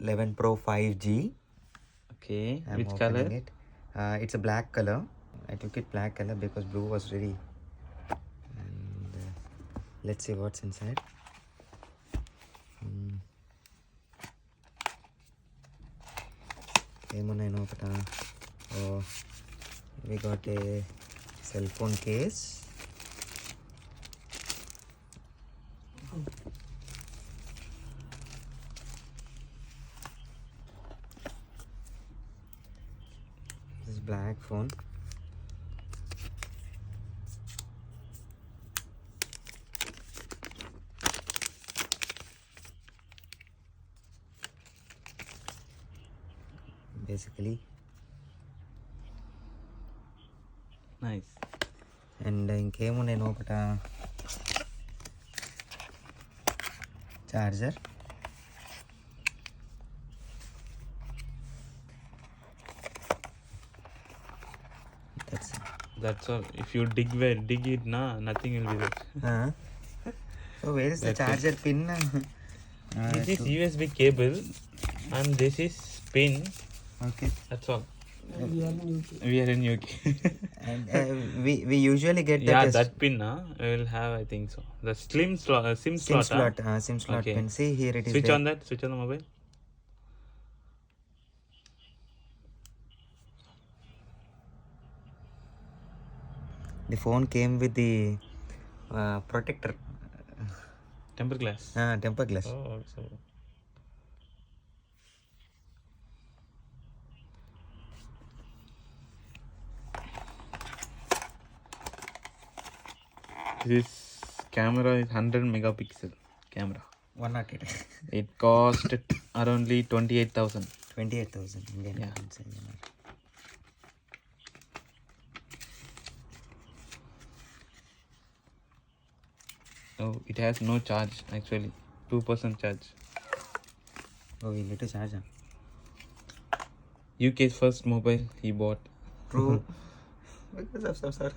11 Pro 5G. Okay, I'm which opening color? it. It's a black color. I took it black color because blue was ready. And let's see what's inside. Oh, we got a cell phone case. This is black phone. Basically, Nice. and in came on charger. That's all. If you dig it, nothing will be there. So where is the That's charger pin? This is USB cable, and this is pin. Okay. That's all. We are in UK. We are in UK. And we usually get Yeah, that that pin, we will have, I think so. The SIM slot. SIM Huh? slot, SIM slot Okay. pin. See here it is. Switch there. on that. Switch on the mobile. The phone came with the protector. Temper glass. Temper glass. Oh, so. This camera is 100 megapixel camera. 108. It cost around 28,000. 28,000 Indian Yeah. currency. Oh, it has no charge actually. 2% charge. Oh, we need to charge. UK's first mobile he bought. True. Because of sir.